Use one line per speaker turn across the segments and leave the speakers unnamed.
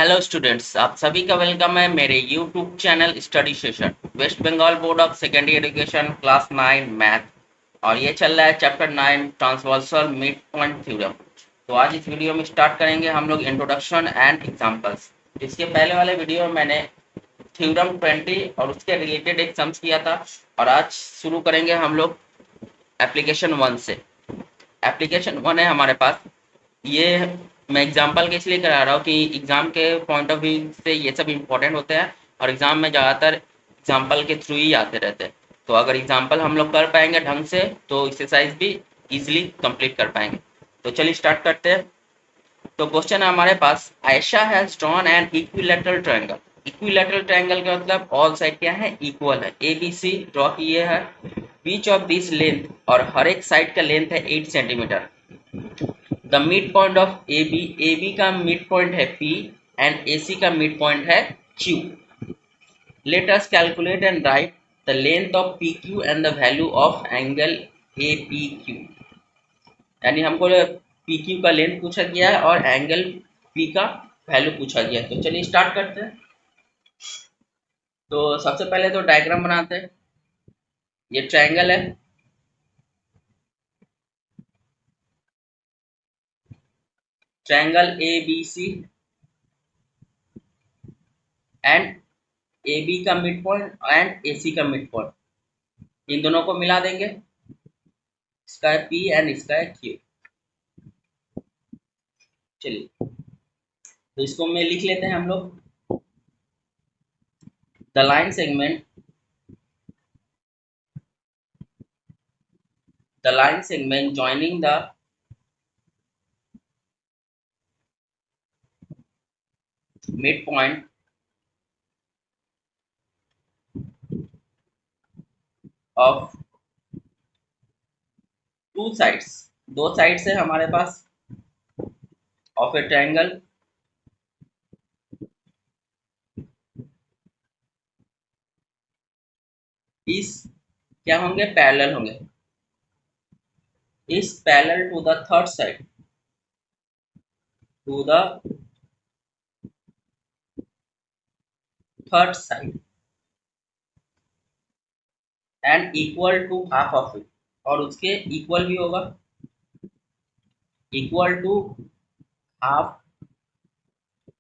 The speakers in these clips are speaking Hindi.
हेलो स्टूडेंट्स, आप सभी का वेलकम है मेरे YouTube channel study session West Bengal board of secondary education class 9 math. और ये चल रहा है chapter 9 transversal mid point theorem. तो आज इस वीडियो में स्टार्ट करेंगे हम लोग इंट्रोडक्शन एंड एग्जांपल्स। इसके पहले वाले वीडियो में मैंने थ्योरम 20 और उसके रिलेटेड एक सम्स किया था, और आज शुरू करेंगे हम लोग एप्लीकेशन 1 से। एप्लीकेशन 1 है हमारे पास। ये मैं एग्जाम्पल के इसलिए करा रहा हूँ कि एग्जाम के पॉइंट ऑफ व्यू से ये सब इम्पोर्टेंट होते हैं, और एग्जाम में ज़्यादातर एग्जाम्पल के थ्रू ही आते रहते हैं। तो अगर एग्जाम्पल हम लोग कर पाएंगे ढंग से तो एक्सरसाइज भी इजीली कंप्लीट कर पाएंगे। तो चलिए स्टार्ट करते हैं। तो क्वेश्चन है हमारे पास, Ayesha has drawn an equilateral triangle. Equilateral triangle का मतलब ऑल साइड क्या है, इक्वल है। ए बी सी ड्रॉ किए है। बीच ऑफ दिस लेंथ, और हर एक साइड का लेंथ है 8 centimetre. The mid point of A B, A B का मिड पॉइंट है P एंड ए सी का मिड पॉइंट है Q। Let us calculate and write the length of P Q and the value of angle A P Q. यानी हमको पी क्यू का लेंथ पूछा गया है और एंगल P का वैल्यू पूछा गया है। तो चलिए स्टार्ट करते हैं। तो सबसे पहले तो डायग्राम बनाते हैं। ये ट्रायंगल है, triangle A B C, and A B का mid point and A C का मिड पॉइंट, इन दोनों को मिला देंगे। इसका है P एंड इसका है Q। चलिए तो इसको में लिख लेते हैं हम लोग। The line segment, the line segment joining the mid point of two sides, दो साइड से हमारे पास ऑफ ए ट्रायंगल इस क्या होंगे, पैरेलल होंगे। Is parallel to the third side, to the third side and equal to half of it, और उसके इक्वल भी होगा, equal to half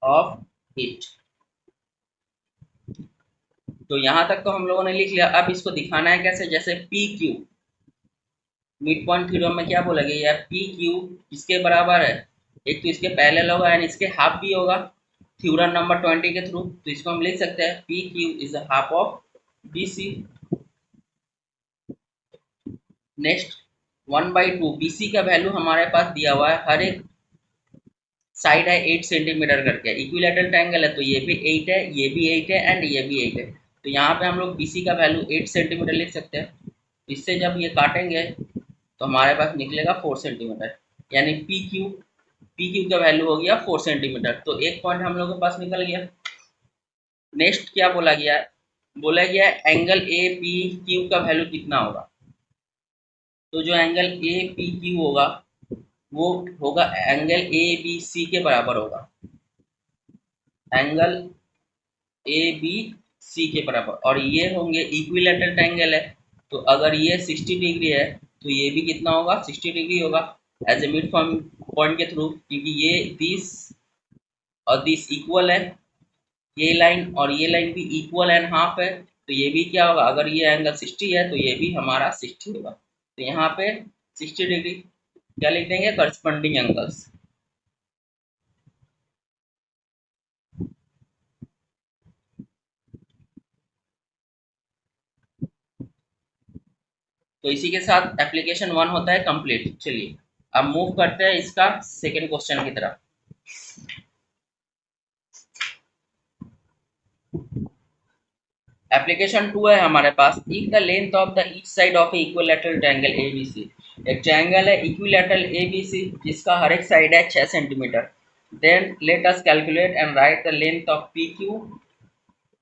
of it. तो यहां तक तो हम लोगों ने लिख लिया। अब इसको दिखाना है कैसे, जैसे P Q, mid point theorem में क्या बोला गया है, पी क्यू किसके बराबर है, एक तो इसके पैरेलल होगा एंड इसके हाफ भी होगा थ्योरम नंबर 20 के थ्रू। तो इसको हम लिख सकते हैं P Q is half of B C. Next 1/2, B C का वैल्यू हमारे पास दिया हुआ है, हर एक साइड है 8 सेंटीमीटर करके। इक्विलैटरल ट्रायंगल है तो ये भी 8 है, ये भी 8 है एंड ये भी 8 है। तो यहाँ पे हम लोग बीसी का वैल्यू 8 सेंटीमीटर लिख सकते हैं। इससे जब ये काटेंगे तो हमारे पास निकलेगा 4 सेंटीमीटर, यानी पी क्यू का वैल्यू हो गया 4 सेंटीमीटर। तो एक पॉइंट हम लोग के पास निकल गया। नेक्स्ट क्या बोला गया, बोला गया एंगल ए पी क्यू का वैल्यू कितना होगा। तो जो एंगल ए पी क्यू होगा वो होगा एंगल ए बी सी के बराबर होगा, एंगल ए बी सी के बराबर। और ये होंगे इक्विलैटरल ट्रायंगल है, तो अगर ये 60 डिग्री है तो ये भी कितना होगा, 60 डिग्री होगा एज ए मिड पॉइंट के थ्रू, क्योंकि ये दिस और दिस इक्वल है, ये लाइन और ये लाइन भी इक्वल एंड हाफ है। तो ये भी क्या होगा, अगर ये एंगल 60 है तो ये भी हमारा 60 होगा। तो यहाँ पे 60 डिग्री क्या लिख देंगे, करस्पॉन्डिंग एंगल्स। तो इसी के साथ एप्लीकेशन 1 होता है कंप्लीट। चलिए अब मूव करते हैं इसका सेकेंड क्वेश्चन की तरफ। एप्लीकेशन 2 है हमारे पास, if the length of the each side of equilateral triangle ABC. एक ट्रायंगल है इक्विलैटरल एबीसी जिसका हर एक साइड है 6 centimetre. Then let us calculate and write the length of P Q,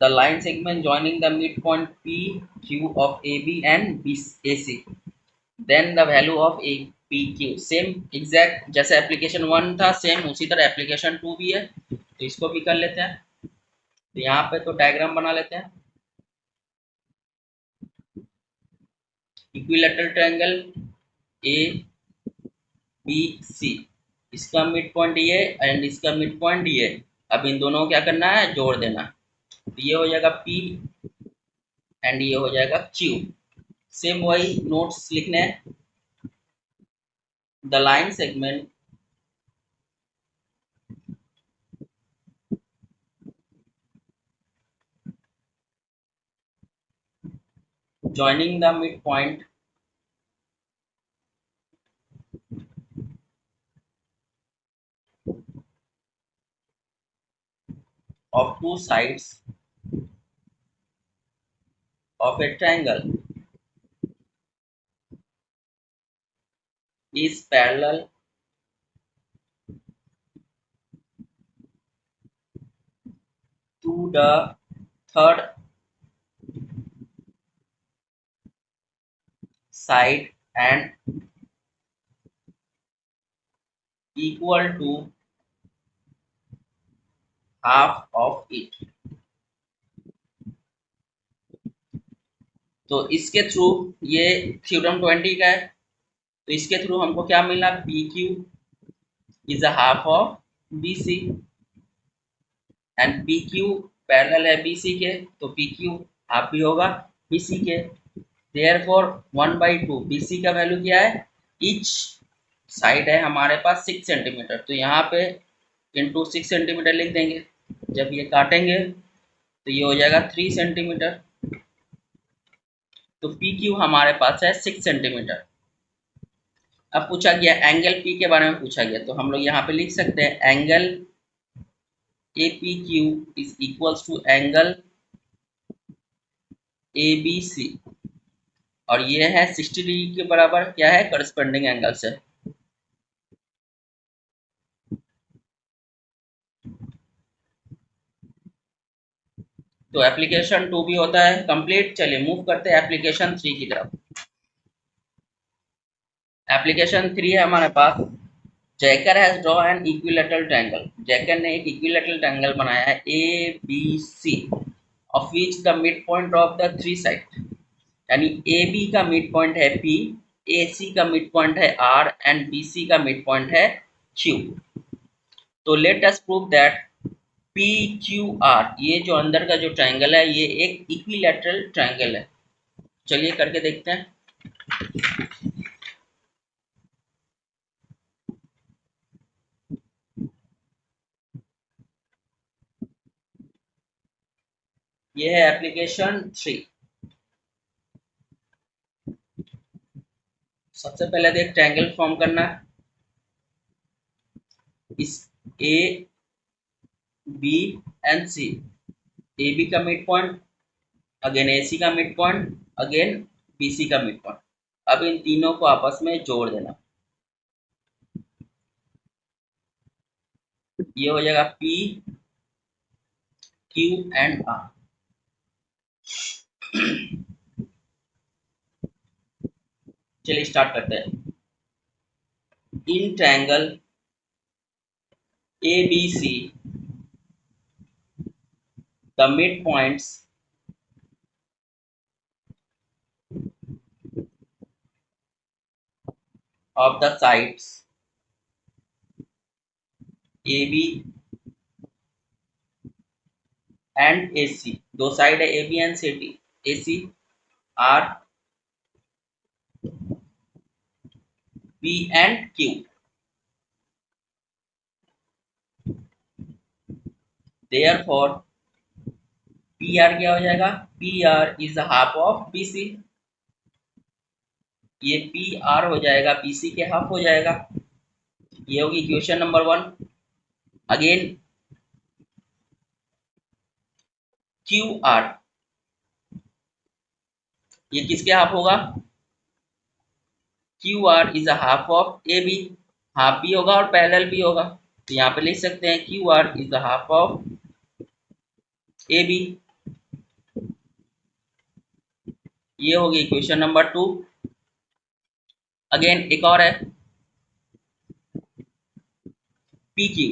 the line segment joining the mid point P Q of A B and B A C. Then the value of A P Q same exact जैसे एप्लीकेशन 1 था सेम उसी तरह एप्लीकेशन 2 भी है, तो इसको भी कर लेते हैं। तो यहाँ पे तो डायग्राम बना लेते हैं। Equilateral triangle A B C, इसका मिड पॉइंट ये एंड इसका मिड पॉइंट ये। अब इन दोनों को क्या करना है, जोड़ देना। तो ये हो जाएगा पी एंड ये हो जाएगा क्यू। सेम वही नोट्स लिखने हैं। The line segment joining the midpoint of two sides of a triangle is parallel to the third side and equal to half of it। तो इसके थ्रू ये थ्योरम 20 का है, तो इसके थ्रू हमको क्या मिला, P Q is a half of B C and P Q parallel है बी सी के, तो पी क्यू हाफ भी होगा बी सी के। देयरफॉर 1/2 बी सी का वैल्यू क्या है, ईच साइड है हमारे पास 6 सेंटीमीटर, तो यहाँ पे इंटू 6 सेंटीमीटर लिख देंगे। जब ये काटेंगे तो ये हो जाएगा 3 सेंटीमीटर। तो पी क्यू हमारे पास है 6 सेंटीमीटर। अब पूछा गया एंगल पी के बारे में पूछा गया, तो हम लोग यहाँ पे लिख सकते हैं angle A P Q is equals to angle A B C, और ये है 60 डिग्री के बराबर, क्या है, करस्पेंडिंग एंगल से। तो एप्लीकेशन 2 भी होता है कंप्लीट। चलिए मूव करते हैं एप्लीकेशन 3 की तरफ। एप्लीकेशन 3 है हमारे पास, Jaikar has draw an equilateral triangle. Jaikar ने एक इक्विलेटरल ट्रायंगल बनाया है A B C, of which the mid point of the three side, यानी ए बी का मिड पॉइंट है पी, ए सी का मिड पॉइंट है आर एंड बी सी का मिड पॉइंट है क्यू। तो let us prove that P Q R, ये जो अंदर का जो ट्रायंगल है ये एक इक्विलेटरल ट्रायंगल है। चलिए करके देखते हैं। ये है एप्लीकेशन 3। सबसे पहले देख ट्रायंगल फॉर्म करना है। इस A B and C, A B का mid point, again A C का mid point, again B C का मिड पॉइंट। अब इन तीनों को आपस में जोड़ देना। ये हो जाएगा पी क्यू एंड आर। चलिए स्टार्ट करते हैं। In triangle A B C the mid points of the sides AB and AC, दो साइड है AB and AC, are P and Q। Therefore PR क्या हो जाएगा, PR is the half of BC। ये PR हो जाएगा BC के हाफ हो जाएगा। ये होगी इक्वेशन नंबर 1। अगेन QR, ये किसके हाफ होगा, QR is a half of AB, half भी होगा और पैरेलल भी होगा। तो यहाँ पे लिख सकते हैं QR is the half of AB। ये होगी इक्वेशन नंबर 2। अगेन एक और है पी क्यू।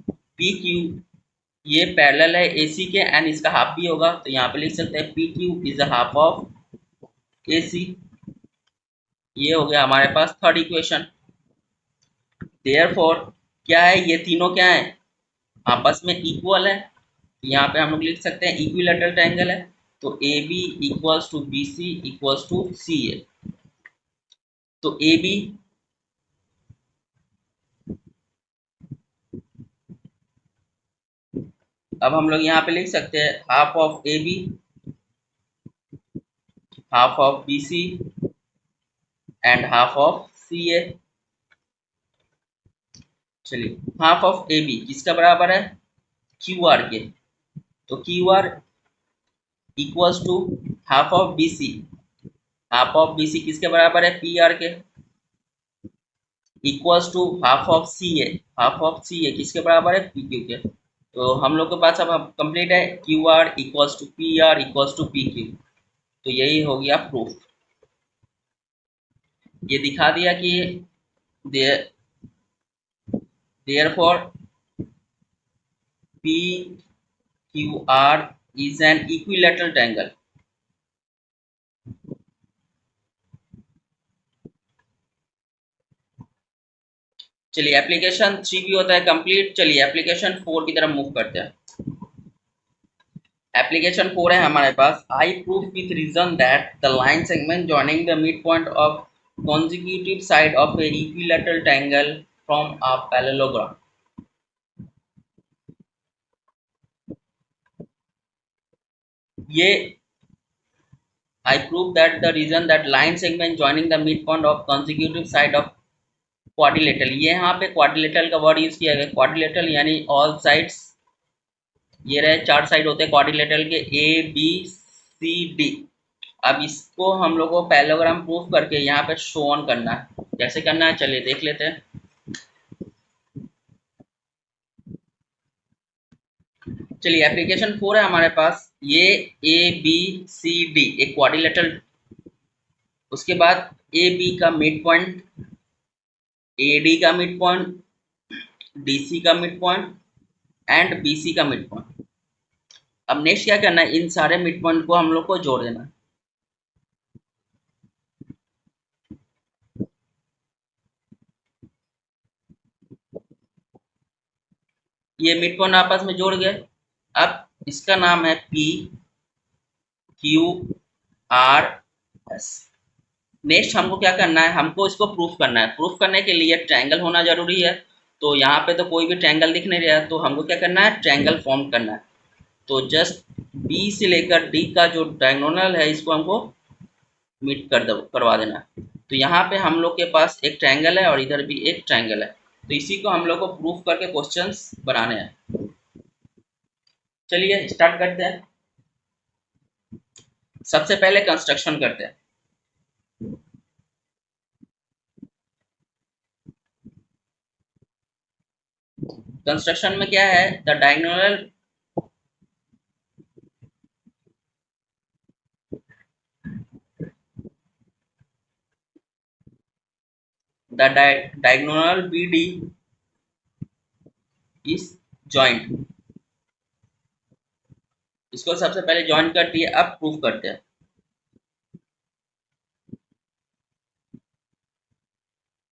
पी क्यू ये पैरेलल है एसी के एंड इसका हाफ भी होगा, तो यहाँ पे लिख सकते हैं P Q is the half of AC. ये हो गया हमारे पास थर्ड इक्वेशन। देयरफॉर क्या है, ये तीनों क्या है, आपस में इक्वल है। यहाँ पे हम लोग लिख सकते हैं इक्विलेटरल ट्रायंगल है, तो A B equals to B C equals to C A. तो ए बी, अब हम लोग यहाँ पे लिख सकते हैं half of A B, half of B C and half of C A. चलिए, हाफ ऑफ ए बी किसका बराबर है, क्यू आर के, तो Q R equals to half of B C. Half of B C किसके बराबर है, पी आर के, equals to half of C A. Half of C A किसके बराबर है, पी क्यू के। तो हम लोग के पास अब कंप्लीट है, Q R equals to P R equals to P Q. तो यही हो गया प्रूफ। ये दिखा दिया कि therefore P Q R is an equilateral triangle. चलिए, एप्लीकेशन 3 भी होता है कंप्लीट। चलिए एप्लीकेशन 4 की तरफ मूव करते हैं। एप्लीकेशन 4 है हमारे पास, I proof with reason that the line segment joining the mid point of consecutive side of a equilateral triangle from a parallelogram। ये I prove that the reason that line segment joining the midpoint of consecutive side of quadrilateral, ये यहाँ पे quadrilateral का वर्ड यूज किया गया। quadrilateral यानी ऑल साइड्स, ये रहे चार साइड होते हैं क्वाड्रिलेटरल के, ए बी सी डी। अब इसको हम लोग को पैरेललोग्राम प्रूफ करके यहाँ पे शो ऑन करना है। कैसे करना है चलिए देख लेते हैं। चलिए एप्लीकेशन 4 है हमारे पास, ये ए बी सी डी एक क्वाड्रिलेटरल, उसके बाद ए बी का मिड पॉइंट, ए डी का मिड पॉइंट, डी सी का mid point and B C का मिड पॉइंट। अब नेक्स्ट क्या करना है, इन सारे मिड पॉइंट को हम लोग को जोड़ देना है। ये मिड पॉइंट आपस में जोड़ गए। अब इसका नाम है P Q R S. Next हमको क्या करना है, हमको इसको प्रूफ करना है। प्रूफ करने के लिए ट्रायंगल होना जरूरी है। तो यहाँ पे तो कोई भी ट्रायंगल दिख नहीं रहा है, तो हमको क्या करना है, ट्रायंगल फॉर्म करना है। तो जस्ट बी से लेकर डी का जो डायगोनल है इसको हमको मीट करवा देना है। तो यहाँ पे हम लोग के पास एक ट्रायंगल है और इधर भी एक ट्रायंगल है, तो इसी को हम लोग को प्रूफ करके क्वेश्चंस बनाने हैं। चलिए स्टार्ट करते हैं। सबसे पहले कंस्ट्रक्शन करते हैं। कंस्ट्रक्शन में क्या है, the diagonal diagonal BD is joint। इसको सबसे पहले ज्वाइन कर दिए, अब प्रूफ करते हैं।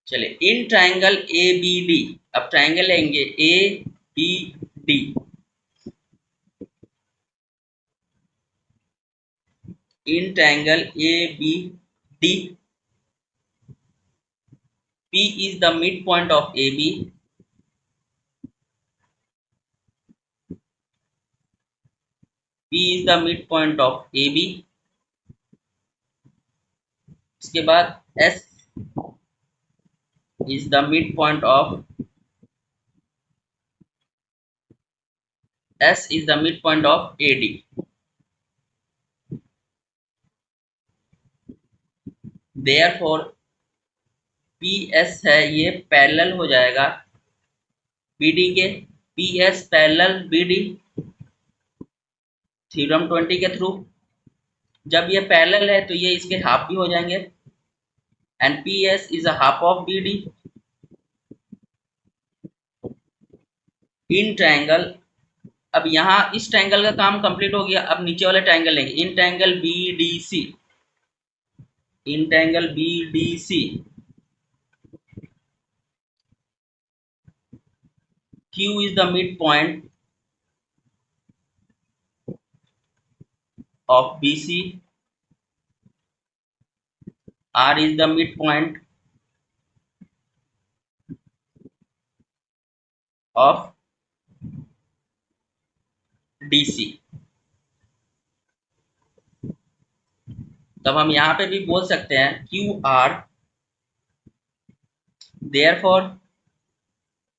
चलिए, in triangle A B D, अब ट्रायंगल लेंगे A B D. In triangle A B D, P is the midpoint of AB, P is the midpoint of AB। इसके बाद S is the midpoint of AD। Therefore PS है ये पैरेलल हो जाएगा BD के। PS पैरेलल BD थ्योरम 20 के थ्रू। जब ये पैरेलल है तो ये इसके हाफ भी हो जाएंगे and PS is a half of BD in triangle. अब यहाँ इस ट्रायंगल का काम कंप्लीट हो गया, अब नीचे वाले ट्रायंगल लेंगे, in triangle BDC, in triangle BDC Q is the midpoint of BC, R is the midpoint of DC. तब हम यहाँ पे भी बोल सकते हैं QR, therefore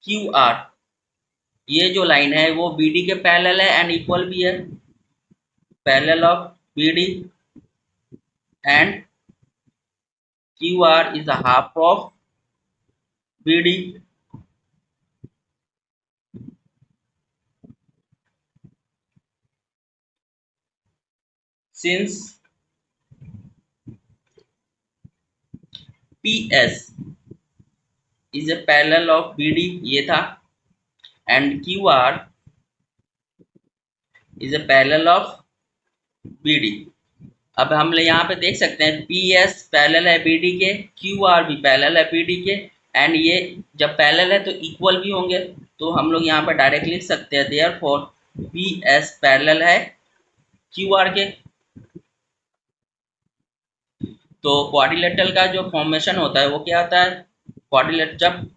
QR ये जो लाइन है वो BD के पैरेलल है एंड इक्वल भी है, parallel of BD and QR is the half of BD. Since PS is a parallel of BD ये था and QR is a parallel of BD. अब हम यहाँ पे देख सकते हैं PS पैरेलल है BD के, QR भी पैरेलल है BD के एंड ये जब पैरेलल है तो इक्वल भी होंगे, तो हम लोग यहाँ पे डायरेक्ट लिख सकते हैं देयरफॉर PS पैरेलल है QR के। तो क्वाड्रिलेटरल का जो फॉर्मेशन होता है वो क्या होता है, क्वाड्रिलेटरल जब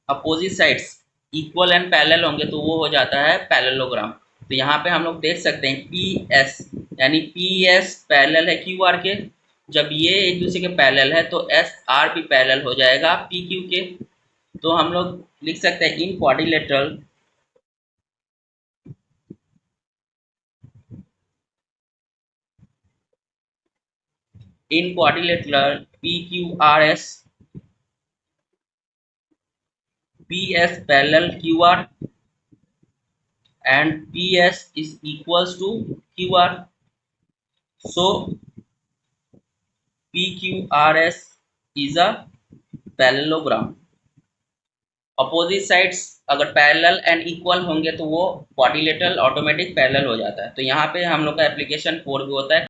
opposite sides equal and parallel होंगे तो वो हो जाता है पैरेललोग्राम। तो यहाँ पे हम लोग देख सकते हैं PS यानी PS पैरेलल है QR के, जब ये एक दूसरे के पैरेलल है तो SR भी पैरेलल हो जाएगा PQ के। तो हम लोग लिख सकते हैं इन quadrilateral PQRS PS parallel QR and PS is equals to QR. So PQRS is a parallelogram. Opposite sides अगर पैरेलल एंड इक्वल होंगे तो वो क्वाड्रिलेटरल ऑटोमेटिक पैरेलल हो जाता है। तो यहाँ पे हम लोग का एप्लीकेशन 4 भी होता है।